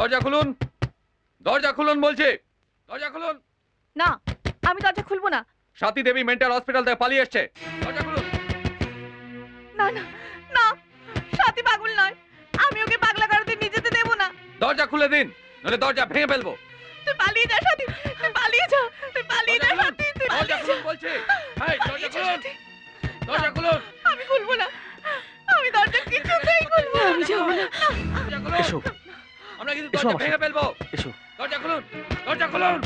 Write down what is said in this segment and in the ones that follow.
দরজা খুলুন, দরজা খুলুন বলছি, দরজা খুলুন। না, আমি দরজা খুলবো না। সাথী দেবী মেন্টাল হসপিটাল থেকে পালিয়ে এসছে, দরজা খুলুন। না না না, সাথী পাগল নয়, আমি ওকে পাগলা গারদে নিয়ে যেতে দেবো না। দরজা খুলে দিন, নইলে দরজা ভেঙে ফেলবো। তুই পালিয়ে যা সাথী, তুই পালিয়ে যা, তুই পালিয়ে যা সাথী, তুই দরজা পালিয়ে খুলুন যা। বলছি, এই দরজা খুলুন, দরজা খুলুন। আমি খুলবো না, আমি দরজা কিছুতেই খুলবো না। আমি যাবো না। দরজা খুলুন। এসো, আমরা কিন্তু এসো দরজা আমার ভেঙে সাথে। ফেলবো। এসো। দরজা খুলুন, দরজা খুলুন।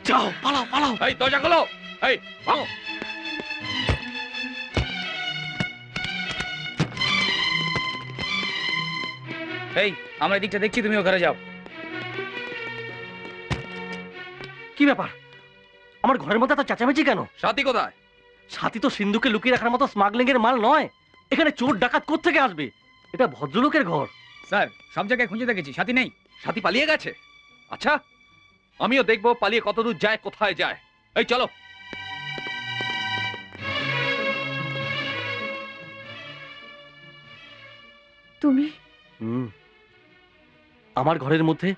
যাও, পালাও পালাও। এই দরজা খোলো, এই ভাঙো। এই আমরা এদিকটা দেখছি, তুমি ওখানে যাও। কি ব্যাপার? আমার ঘরের মধ্যে এত চেঁচামেচি কেন? সাথী কোথায়? সাথী তো সিন্ধুকে লুকিয়ে রাখার মতো স্মাগলিং এর মাল নয়। এখানে চোর ডাকাত কোত্থেকে আসবে? এটা ভদ্রলোকের ঘর। স্যার, সব জায়গায় খুঁজে দেখেছি, সাথী নেই। সাথী পালিয়ে গেছে? আচ্ছা, আমিও দেখবো পালিয়ে কতদূর যায়, কোথায় যায়। এই চলো। তুমি আমার ঘরের মধ্যে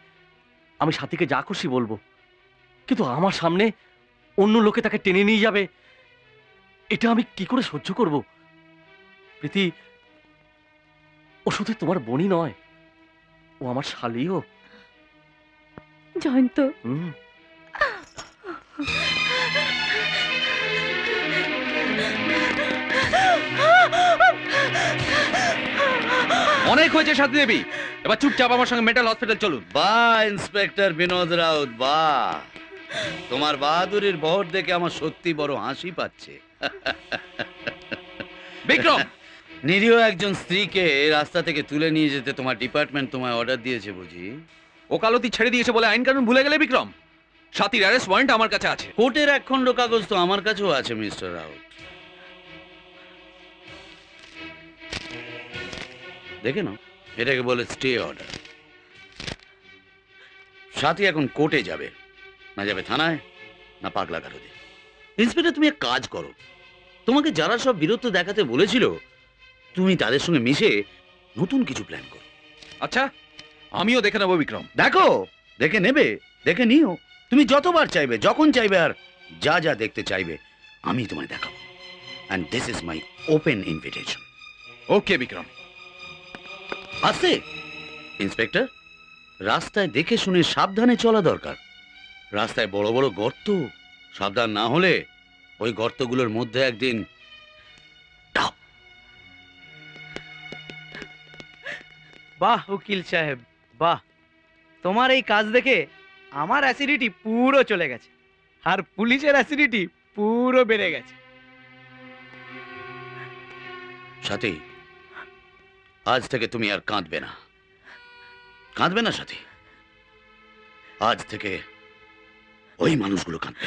আমি সাথীকে যা খুশি বলবো, কিন্তু আমার সামনে অন্য লোকে তাকে টেনে নিয়ে যাবে, এটা আমি কি করে সহ্য করব? প্রীতি, ও শুধু তোমার বোনই নয়, ও আমার শালীও। জয়ন্ত, অনেক হয়েছে সাথী দেবী, এবার চুপচাপ আমার সঙ্গে মেন্টাল হসপিটাল চলুন। বাহ ইন্সপেক্টর বিনোদ রাউত, বাহ! তোমার বাহাদুরির বহর দেখে আমার সত্যি বড় হাসি পাচ্ছে। বিক্রম, নিরীহ একজন স্ত্রীকে রাস্তা থেকে তুলে নিয়ে যেতে তোমার ডিপার্টমেন্ট তোমায় অর্ডার দিয়েছে বুঝি? ওকালতি ছেড়ে দিয়েছে বলে আইন কানুন ভুলে গেলে বিক্রম? সাথীর অ্যারেস্ট ওয়ারেন্ট আমার কাছে আছে। কোর্টের এক খণ্ড কাগজ তো আমার কাছেও আছে মিস্টার রাউত, দেখে নাও। এটাকে বলে স্টে অর্ডার। সাথী এখন কোর্টে যাবে, না যাবে থানায়, না পাগলা গারদে। ইন্সপেক্টর, তুমি এক কাজ করো, তোমাকে যারা সব বীরত্ব দেখাতে বলেছিল, তুমি তাদের সঙ্গে মিশে নতুন কিছু প্ল্যান করো। আচ্ছা, আমিও দেখে নেবো বিক্রম। দেখো, দেখে নেবে, দেখে নিও। তুমি যতবার চাইবে, যখন চাইবে, আর যা যা দেখতে চাইবে আমি তোমায় দেখাবো। And this is my open invitation. Okay Vikram. আস্তে ইন্সপেক্টর, রাস্তায় দেখে শুনে সাবধানে চলা দরকার। রাস্তায় বড় বড় গর্ত, সাবধান না হলে ওই গর্তগুলোর মধ্যে একদিন টাপ। বাহ উকিল সাহেব, বাহ! তোমার এই কাজ দেখে আমার অ্যাসিডিটি পুরো চলে গেছে, আর পুলিশের অ্যাসিডিটি পুরো বেড়ে গেছে। সাথী, আজ থেকে তুমি আর কাঁদবে না, কাঁদবে না সাথী। আজ থেকে ওই মানুষগুলো কাঁদবে।